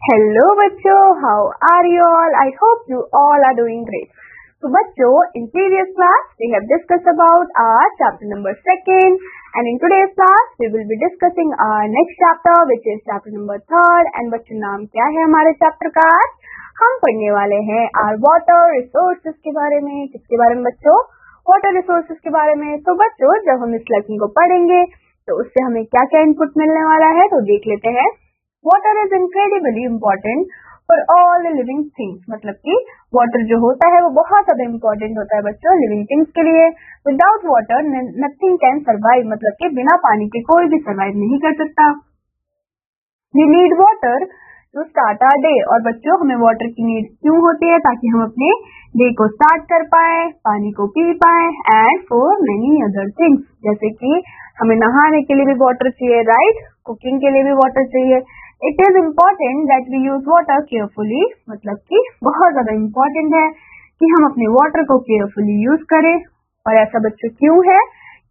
Hello बच्चों, how are you all? I hope you all are doing great. तो बच्चों, in previous class we have discussed about our chapter number 2nd, and in today's class we will be discussing our next chapter which is chapter number 3rd. and बच्चों, नाम क्या है हमारे chapter का? हम पढ़ने वाले हैं our water resources के बारे में. किसके बारे में बच्चों? वाटर रिसोर्सेज के बारे में. तो बच्चों, जब हम इस लेसन को पढ़ेंगे तो उससे हमें क्या क्या इनपुट मिलने वाला है तो देख लेते हैं. Water is incredibly important for all the living things. मतलब कि वाटर जो होता है वो बहुत ज्यादा इम्पोर्टेंट होता है बच्चों लिविंग थिंग्स के लिए. Without water nothing can survive. मतलब कि बिना पानी के कोई भी सर्वाइव नहीं कर सकता. We need water to start our day. और बच्चों, हमें वाटर की नीड क्यों होती है? ताकि हम अपने डे को स्टार्ट कर पाए, पानी को पी पाए, and for many other things. जैसे कि हमें नहाने के लिए भी वाटर चाहिए, राइट? कुकिंग के लिए भी वाटर चाहिए. It is important that we use water carefully. मतलब कि बहुत ज्यादा इम्पोर्टेंट है कि हम अपने वाटर को केयरफुली यूज करें. और ऐसा बच्चों क्यों है?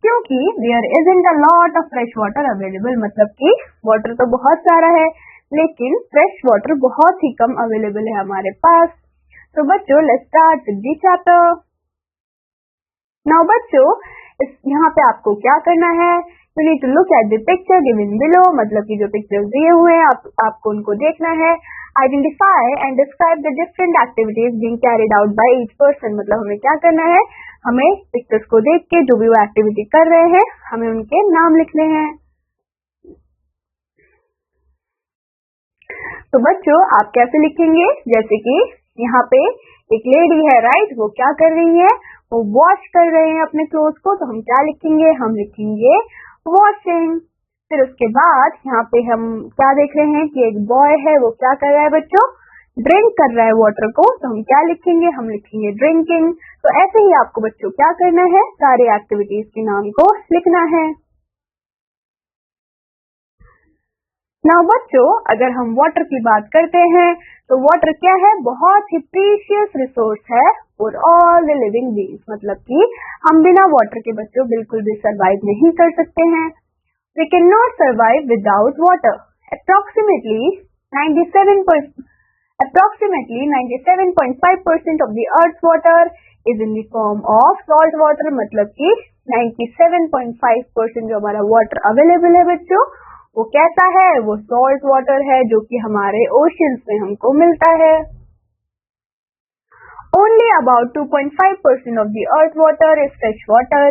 क्योंकि there isn't a lot of fresh water available. मतलब कि वाटर तो बहुत सारा है लेकिन फ्रेश वाटर बहुत ही कम अवेलेबल है हमारे पास. तो बच्चों, let's start with the chapter. Now बच्चों, यहाँ पे आपको क्या करना है? You need to look at the picture given below. मतलब कि जो पिक्चर्स दिए हुए हैं आपको उनको देखना है. Identify and describe the different activities being carried out by each person. मतलब हमें क्या करना है? हमें पिक्चर्स को देख के जो भी वो एक्टिविटी कर रहे हैं हमें उनके नाम लिखने हैं. तो बच्चों, आप कैसे लिखेंगे? जैसे कि यहाँ पे एक लेडी है, राइट? वो क्या कर रही है? वो वॉश कर रहे हैं अपने क्लोथ को. तो हम क्या लिखेंगे? हम लिखेंगे वॉशिंग. फिर उसके बाद यहाँ पे हम क्या देख रहे हैं कि एक बॉय है, वो क्या कर रहा है बच्चों? ड्रिंक कर रहा है वाटर को. तो हम क्या लिखेंगे? हम लिखेंगे ड्रिंकिंग. तो ऐसे ही आपको बच्चों क्या करना है? सारे एक्टिविटीज के नाम को लिखना है. नाउ बच्चों, अगर हम वाटर की बात करते हैं तो वाटर क्या है? बहुत ही प्रीशियस रिसोर्स है for all the living beings. मतलब कि हम बिना वाटर के बच्चों बिल्कुल भी सर्वाइव नहीं कर सकते हैं. We can not survive without water. Approximately 97.5% of the earth water is in the form of salt water. मतलब कि 97.5% जो हमारा वाटर अवेलेबल है बच्चों, वो कैसा है? वो सॉल्ट वाटर है जो कि हमारे ओशियंस में हमको मिलता है. Only about 2.5% of the earth water is fresh water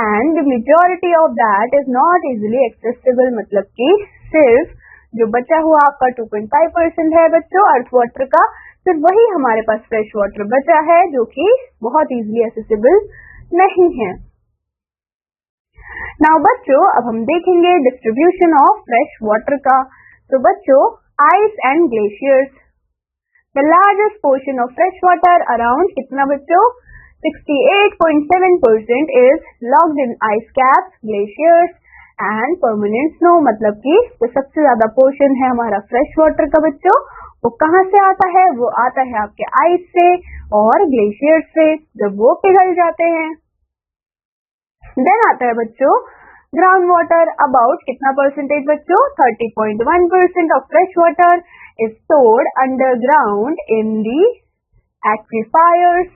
and the majority of that is not easily accessible. मतलब कि सिर्फ जो बचा हुआ आपका 2.5% है बच्चों अर्थ वाटर का, सिर्फ वही हमारे पास फ्रेश वाटर बचा है जो कि बहुत इजीली एक्सेसिबल नहीं है. नाउ बच्चों, अब हम देखेंगे डिस्ट्रीब्यूशन ऑफ फ्रेश वाटर का. तो बच्चों, ice and glaciers. The largest portion of fresh water around कितना बच्चों? 68.7% is locked in ice caps, glaciers and permanent snow. मतलब कि जो सबसे ज्यादा पोर्शन है हमारा फ्रेश वाटर का बच्चों, वो कहाँ से आता है? वो आता है आपके आइस से और ग्लेशियर्स से, जब वो पिघल जाते हैं. देन आता है बच्चों ग्राउंड वाटर. अबाउट कितना परसेंटेज बच्चों? 30.1% of fresh water is stored underground in the aquifers,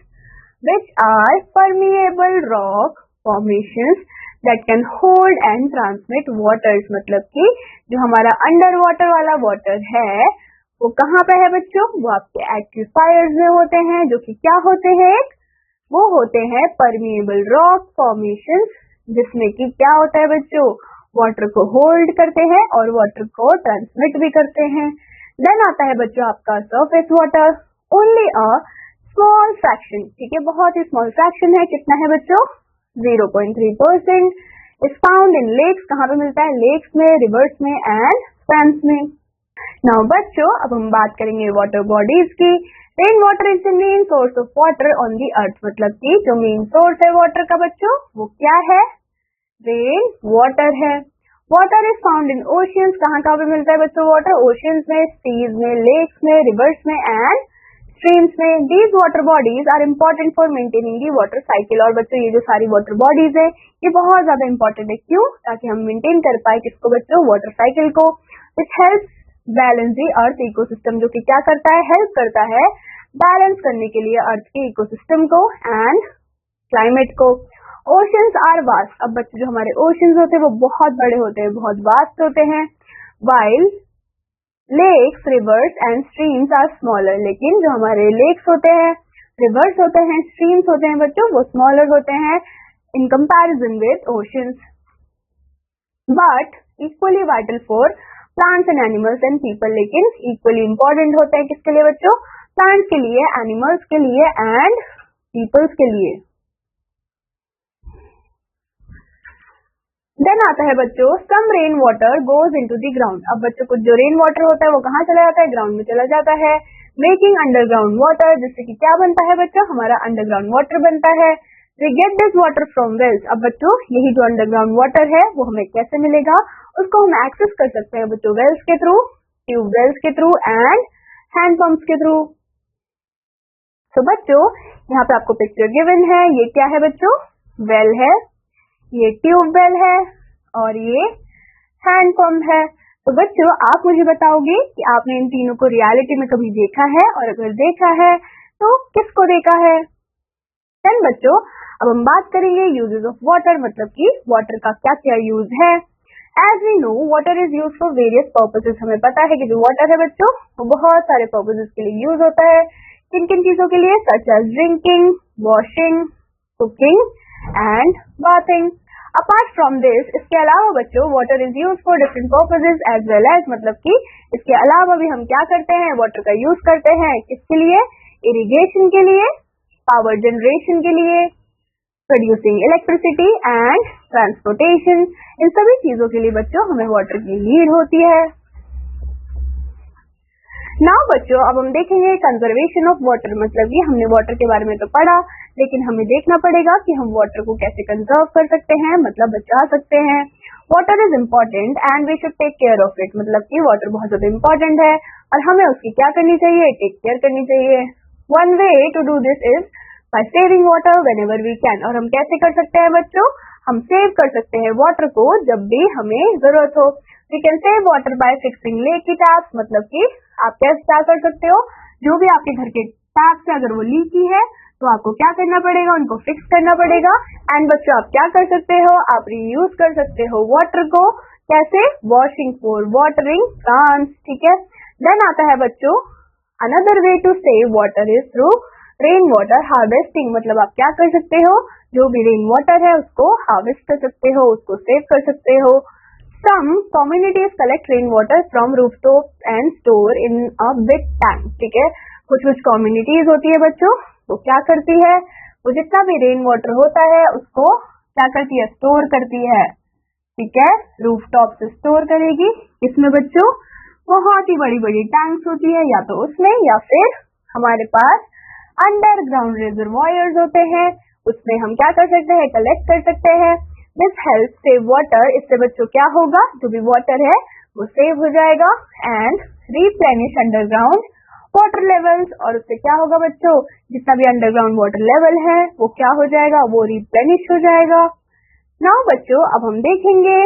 which are permeable rock formations that can hold and transmit waters. मतलब कि जो हमारा अंडर वाटर वाला वाटर है वो कहाँ पे है बच्चों? वो आपके एक्विफायर्स में होते हैं, जो कि क्या होते हैं? वो होते हैं परमिएबल रॉक फॉर्मेशंस, जिसमें कि क्या होता है बच्चों? वाटर को होल्ड करते हैं और वाटर को ट्रांसमिट भी करते हैं. देन आता है बच्चों आपका surface water. Only a small fraction, ठीक है, बहुत ही स्मॉल फ्रैक्शन है. कितना है बच्चों? 0.3% इज फाउंड इन लेक्स. कहाँ पे मिलता है? लेक्स में, रिवर्स में एंड स्पैम्स में. नाउ बच्चों, अब हम बात करेंगे वाटर बॉडीज की. Rain water is the main source of water on the earth. मतलब कि जो मेन सोर्स है वाटर का बच्चों, वो क्या है? रेन वाटर है. Water is found in oceans. कहाँ कहाँ पे मिलता है बच्चों वाटर? ओशियंस में, सीज में, लेक्स में, रिवर्स में एंड स्ट्रीम्स में. These water bodies are important for maintaining the water cycle. और बच्चों, ये जो सारी वाटर बॉडीज है ये बहुत ज्यादा इम्पोर्टेंट है. क्यों? ताकि हम मेंटेन कर पाए किसको बच्चों? वाटर साइकिल को. It helps balance the earth ecosystem, जो कि क्या करता है, हेल्प करता है बैलेंस करने के लिए अर्थ के इकोसिस्टम को एंड क्लाइमेट को। ओशंस आर वास्ट, अब बच्चे जो हमारे ओशंस होते हैं वो बहुत बड़े होते हैं, बहुत वास्ट होते हैं। While lakes, rivers and streams are smaller, लेकिन जो हमारे लेक्स होते हैं, रिवर्स होते हैं, स्ट्रीम्स होते हैं बच्चों, वो स्मॉलर होते हैं in comparison with oceans. But equally vital for plants and animals and people, लेकिन इक्वली इंपॉर्टेंट होते हैं किसके लिए बच्चों, प्लांट्स के लिए, एनिमल्स के लिए एंड पीपल्स के लिए। देन आता है बच्चों some rain water goes into the ground, अब बच्चों कुछ जो रेन वाटर होता है वो कहाँ चला जाता है, ग्राउंड में चला जाता है, मेकिंग अंडरग्राउंड वाटर, जिससे कि क्या बनता है बच्चों, हमारा अंडरग्राउंड वाटर बनता है। We get this water from wells, अब बच्चों यही जो अंडरग्राउंड वाटर है वो हमें कैसे मिलेगा, उसको हम एक्सेस कर सकते हैं बच्चों वेल्स के थ्रू, ट्यूब वेल्स के थ्रू एंड हैंड पंप्स के थ्रू। तो बच्चों यहाँ पे आपको पिक्चर गिवन है, ये क्या है बच्चों, वेल है, ये ट्यूब वेल है और ये हैंड पंप है। तो बच्चों आप मुझे बताओगे कि आपने इन तीनों को रियलिटी में कभी देखा है, और अगर देखा है तो किसको देखा है। देन बच्चों अब हम बात करेंगे यूजेस ऑफ वाटर, मतलब कि वाटर का क्या क्या यूज है। As we know water is use for various purposes, हमें पता है कि जो वाटर है बच्चों वो बहुत सारे पर्पसेस के लिए यूज होता है। किन किन चीजों के लिए, such as drinking, washing, cooking and bathing. Apart from this, इसके अलावा बच्चों water is use for different purposes as well as, मतलब कि इसके अलावा भी हम क्या करते हैं, वाटर का यूज करते हैं किसके लिए, इरिगेशन के लिए, पावर जनरेशन के लिए, प्रोड्यूसिंग इलेक्ट्रिसिटी एंड ट्रांसपोर्टेशन, इन सभी चीजों के लिए बच्चों हमें वाटर की नीड होती है। नाउ बच्चों अब हम देखेंगे कंजर्वेशन ऑफ वाटर, मतलब कि हमने वाटर के बारे में तो पढ़ा, लेकिन हमें देखना पड़ेगा कि हम वाटर को कैसे कंजर्व कर सकते हैं, मतलब बचा सकते हैं। Water is important and we should take care of it, मतलब कि वाटर बहुत ज्यादा इम्पोर्टेंट है और हमें उसकी क्या करनी चाहिए, टेक केयर करनी चाहिए। One way to do this is by saving water whenever we can, और हम कैसे कर सकते हैं बच्चों, हम सेव कर सकते हैं वाटर को जब भी हमें जरूरत हो। We can save water by fixing leaky taps, मतलब कि आप कैसे क्या कर सकते हो, जो भी आपके घर के टैप से अगर वो लीकी है तो आपको क्या करना पड़ेगा, उनको फिक्स करना पड़ेगा। एंड बच्चों आप क्या कर सकते हो, आप रीयूज कर सकते हो वाटर को, कैसे, वॉशिंग फॉर वाटरिंग प्लांट्स, ठीक है। देन आता है बच्चों another way to save water is through rain water harvesting, मतलब आप क्या कर सकते हो, जो भी रेन वाटर है उसको हार्वेस्ट कर सकते हो, उसको सेव कर सकते हो। Some communities collect rainwater from rooftops and store in a big tank, ठीक है। कुछ कुछ कम्युनिटीज होती है बच्चों, वो क्या करती है, वो जितना भी रेन वाटर होता है उसको क्या करती है, स्टोर करती है, ठीक है, रूफटॉप से स्टोर करेगी। इसमें बच्चों बहुत ही बड़ी बड़ी टैंक्स होती है, या तो उसमें या फिर हमारे पास अंडरग्राउंड रिजर्वॉयर्स होते हैं, उसमें हम क्या कर सकते हैं, कलेक्ट कर सकते हैं। दिस हेल्प सेव वाटर, इससे बच्चों क्या होगा, जो भी वाटर है वो सेव हो जाएगा and replenish underground water levels, और उससे क्या होगा बच्चों, जितना भी अंडरग्राउंड वाटर लेवल है वो क्या हो जाएगा, वो रिप्लेनिश हो जाएगा। नाउ बच्चों अब हम देखेंगे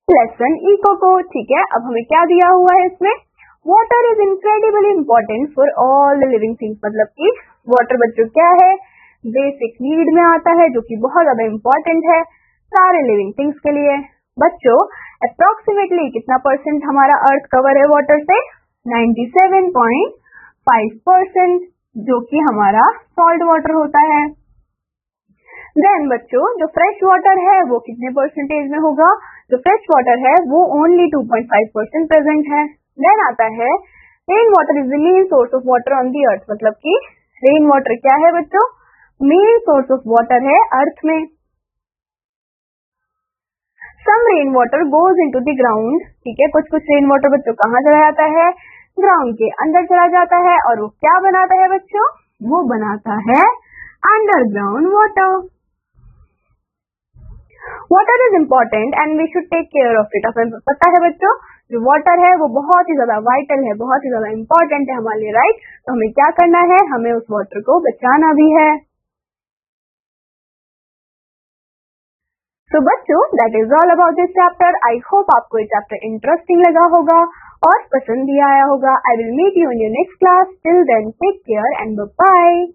लेसन इको को, ठीक है। अब हमें क्या दिया हुआ है इसमें, water is incredibly important for all the living things, मतलब कि वाटर बच्चों क्या है, बेसिक नीड में आता है, जो कि बहुत ज्यादा इम्पोर्टेंट है सारे लिविंग थिंग्स के लिए। बच्चों अप्रोक्सीमेटली कितना परसेंट हमारा अर्थ कवर है वाटर से, 97.5%, जो कि हमारा सॉल्ट वाटर होता है। देन बच्चों जो फ्रेश वाटर है वो कितने परसेंटेज में होगा, जो फ्रेश वाटर है वो ओनली 2.5% प्रेजेंट है। देन आता है rain water is the main source of water on the earth, मतलब कि रेन वाटर क्या है बच्चों, मेन सोर्स ऑफ वाटर है अर्थ में। Some rain water goes into the ground, ठीक है, कुछ कुछ रेन वाटर बच्चों कहाँ चला जाता है, ग्राउंड के अंदर चला जाता है, और वो क्या बनाता है बच्चों, वो बनाता है underground water. Water is important and we should take care of it, हमें पता है बच्चों जो वाटर है वो बहुत ही ज्यादा वाइटल है, बहुत ही ज्यादा इम्पोर्टेंट है हमारे लिए, राइट। तो हमें क्या करना है, हमें उस वाटर को बचाना भी है। So बच्चों, that is all about this chapter. I hope आपको ये chapter interesting लगा होगा और पसंद भी आया होगा. I will meet you in your next class. Till then, take care and bye bye.